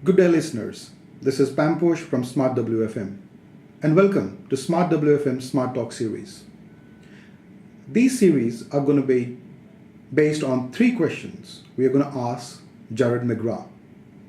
Good day, listeners. This is Pamposh from Smart WFM, and welcome to Smart WFM Smart Talk series. These series are going to be based on three questions we are going to ask Jared McGrath,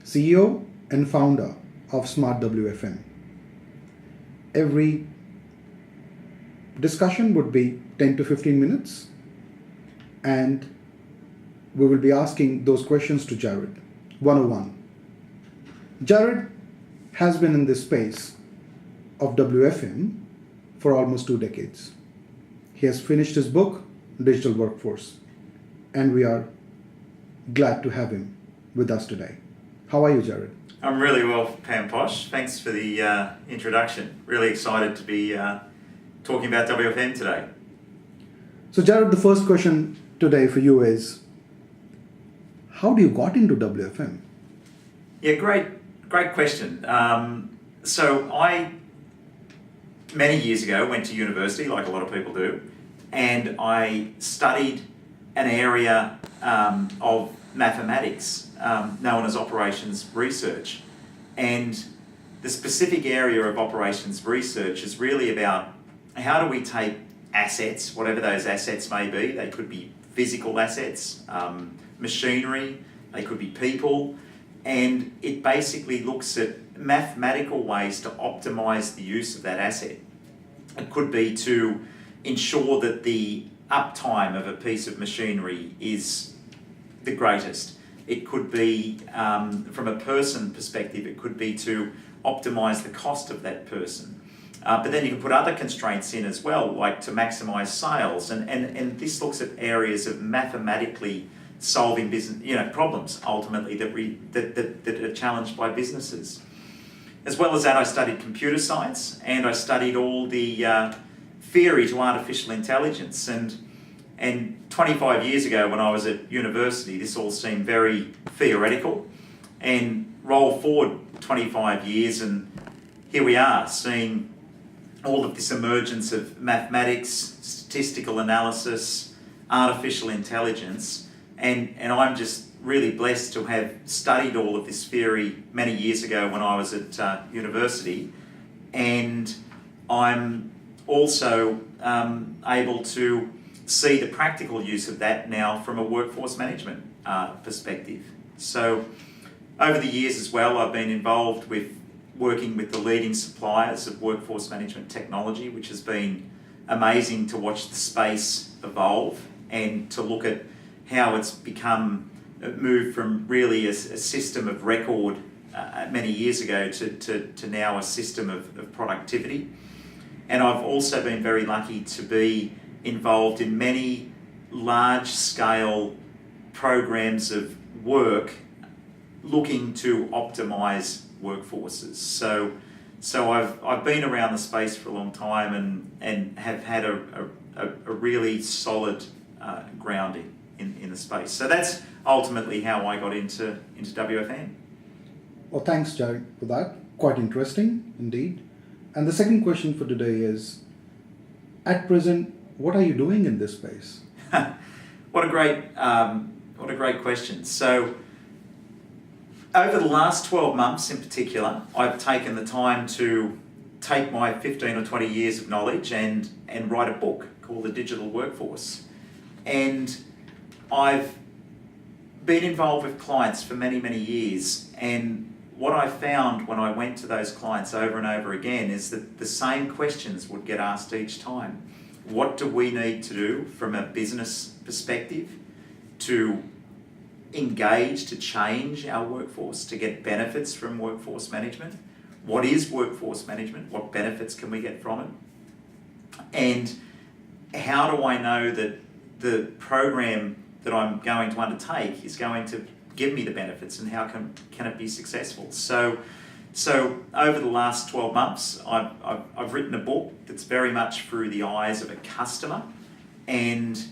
CEO and founder of Smart WFM. Every discussion would be 10 to 15 minutes, and we will be asking those questions to Jared, one-on-one. Jared has been in this space of WFM for almost 2 decades. He has finished his book, Digital Workforce, and we are glad to have him with us today. How are you, Jared? I'm really well, Pamposh. Thanks for the introduction. Really excited to be talking about WFM today. So, Jared, the first question today for you is, how do you got into WFM? Yeah, great question. So I, many years ago, went to university, like a lot of people do, and I studied an area of mathematics known as operations research. And the specific area of operations research is really about how do we take assets, whatever those assets may be. They could be physical assets, machinery, they could be people, and it basically looks at mathematical ways to optimize the use of that asset. It could be to ensure that the uptime of a piece of machinery is the greatest. It could be, from a person perspective, it could be to optimize the cost of that person. But then you can put other constraints in as well, like to maximize sales. And this looks at areas of mathematically solving business, problems ultimately that are challenged by businesses. As well as that, I studied computer science and I studied all the theory to artificial intelligence. And 25 years ago when I was at university, this all seemed very theoretical. And roll forward 25 years and here we are seeing all of this emergence of mathematics, statistical analysis, artificial intelligence. And I'm just really blessed to have studied all of this theory many years ago when I was at university. And I'm also able to see the practical use of that now from a workforce management perspective. So over the years as well, I've been involved with working with the leading suppliers of workforce management technology, which has been amazing to watch the space evolve and to look at how it's moved from really a system of record many years ago to now a system of productivity. And I've also been very lucky to be involved in many large-scale programs of work looking to optimize workforces. So I've been around the space for a long time and have had a really solid grounding in the space. So that's ultimately how I got into WFM. Well, thanks, Jared, for that. Quite interesting indeed. And the second question for today is, at present, what are you doing in this space? What a great question. So over the last 12 months in particular, I've taken the time to take my 15 or 20 years of knowledge and write a book called The Digital Workforce. And I've been involved with clients for many, many years, and what I found when I went to those clients over and over again is that the same questions would get asked each time. What do we need to do from a business perspective to engage, to change our workforce, to get benefits from workforce management? What is workforce management? What benefits can we get from it? And how do I know that the program that I'm going to undertake is going to give me the benefits, and how can it be successful? So over the last 12 months, I've written a book that's very much through the eyes of a customer, and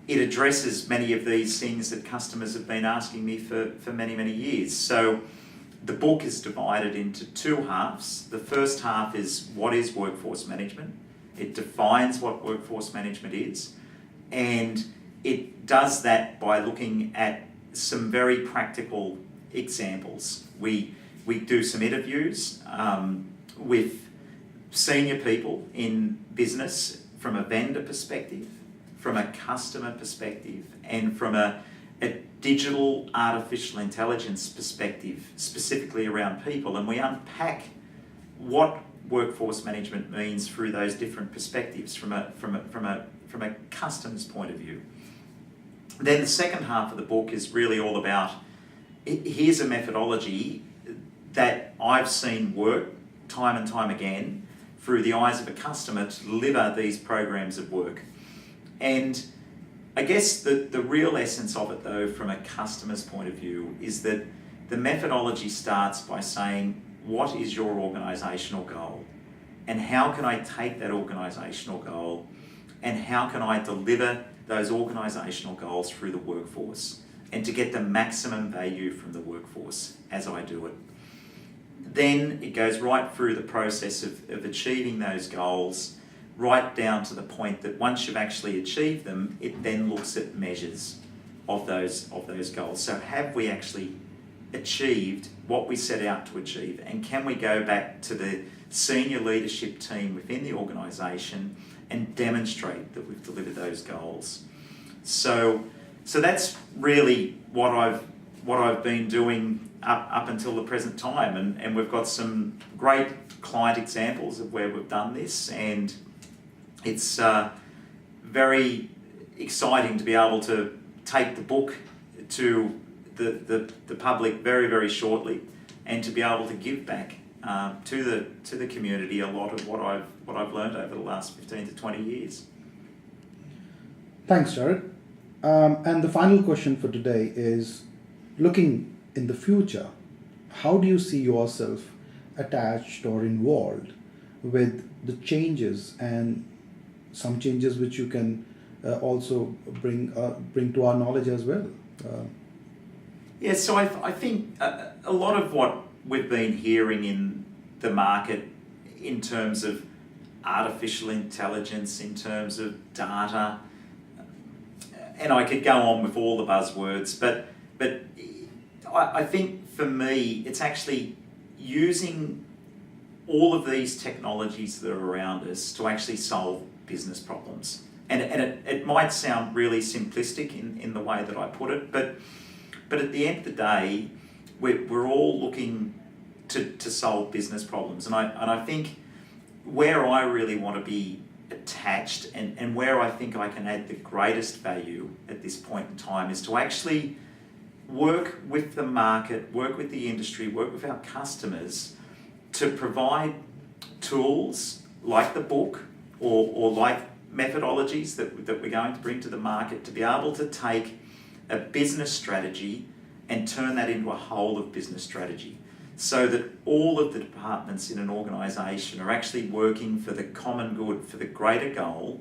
it addresses many of these things that customers have been asking me for many, many years. So the book is divided into two halves. The first half is what is workforce management. It defines what workforce management is, and it does that by looking at some very practical examples. We we do some interviews with senior people in business from a vendor perspective, from a customer perspective, and from a digital artificial intelligence perspective, specifically around people, and we unpack what workforce management means through those different perspectives from a customer's point of view. Then the second half of the book is really all about, here's a methodology that I've seen work time and time again through the eyes of a customer to deliver these programs of work. And I guess the real essence of it, though, from a customer's point of view, is that the methodology starts by saying, what is your organisational goal? And how can I take that organisational goal and how can I deliver those organisational goals through the workforce and to get the maximum value from the workforce as I do it? Then it goes right through the process of achieving those goals, right down to the point that once you've actually achieved them, it then looks at measures of those goals. So have we actually achieved what we set out to achieve, and can we go back to the senior leadership team within the organisation and demonstrate that we've delivered those goals? So that's really what I've been doing up until the present time, and we've got some great client examples of where we've done this, and it's very exciting to be able to take the book to the public very, very shortly, and to be able to give back to the community a lot of what I've learned over the last 15 to 20 years. Thanks, Jared. And the final question for today is, looking in the future, how do you see yourself attached or involved with the changes, and some changes which you can also bring to our knowledge as well? Yeah, so I think a lot of what we've been hearing in the market in terms of artificial intelligence, in terms of data, and I could go on with all the buzzwords, but I think for me, it's actually using all of these technologies that are around us to actually solve business problems. And it might sound really simplistic in the way that I put it, but at the end of the day, we're all looking to solve business problems. And I think where I really want to be attached and where I think I can add the greatest value at this point in time is to actually work with the market, work with the industry, work with our customers to provide tools like the book or like methodologies that we're going to bring to the market to be able to take a business strategy and turn that into a whole of business strategy, so that all of the departments in an organisation are actually working for the common good, for the greater goal,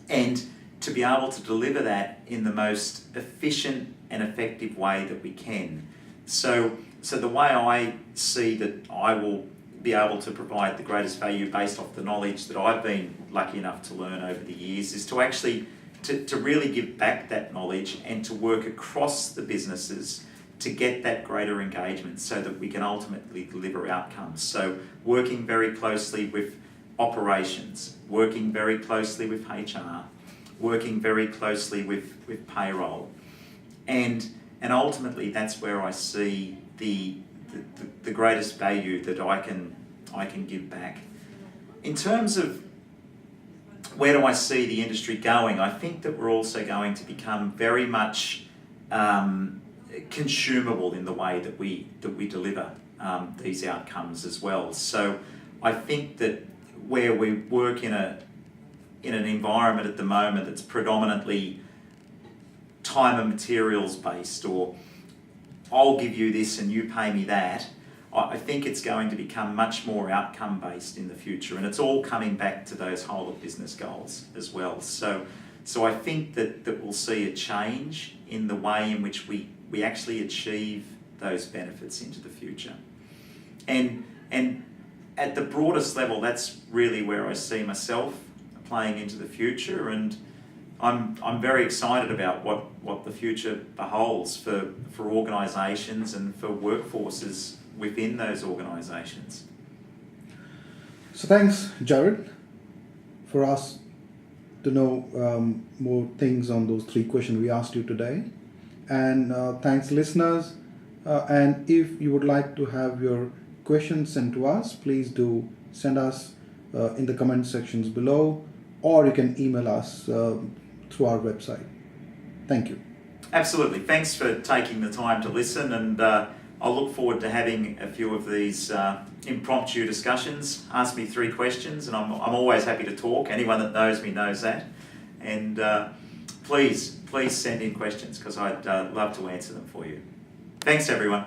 and to be able to deliver that in the most efficient and effective way that we can. So the way I see that I will be able to provide the greatest value based off the knowledge that I've been lucky enough to learn over the years is to actually to really give back that knowledge and to work across the businesses to get that greater engagement so that we can ultimately deliver outcomes. So working very closely with operations, working very closely with HR, working very closely with payroll. And ultimately that's where I see the greatest value that I can give back. In terms of where do I see the industry going, I think that we're also going to become very much consumable in the way that we deliver these outcomes as well. So I think that where we work in an environment at the moment that's predominantly time and materials based, or I'll give you this and you pay me that, I think it's going to become much more outcome based in the future, and it's all coming back to those whole of business goals as well. So I think that we'll see a change in the way in which we actually achieve those benefits into the future. And at the broadest level, that's really where I see myself playing into the future, and I'm very excited about what the future beholds for organisations and for workforces within those organisations. So thanks, Jared, for us to know more things on those 3 questions we asked you today. And thanks, listeners. And if you would like to have your questions sent to us, please do send us in the comment sections below, or you can email us through our website. Thank you. Absolutely. Thanks for taking the time to listen, and I'll look forward to having a few of these impromptu discussions. Ask me 3 questions, and I'm always happy to talk. Anyone that knows me knows that. And please send in questions, because I'd love to answer them for you. Thanks, everyone.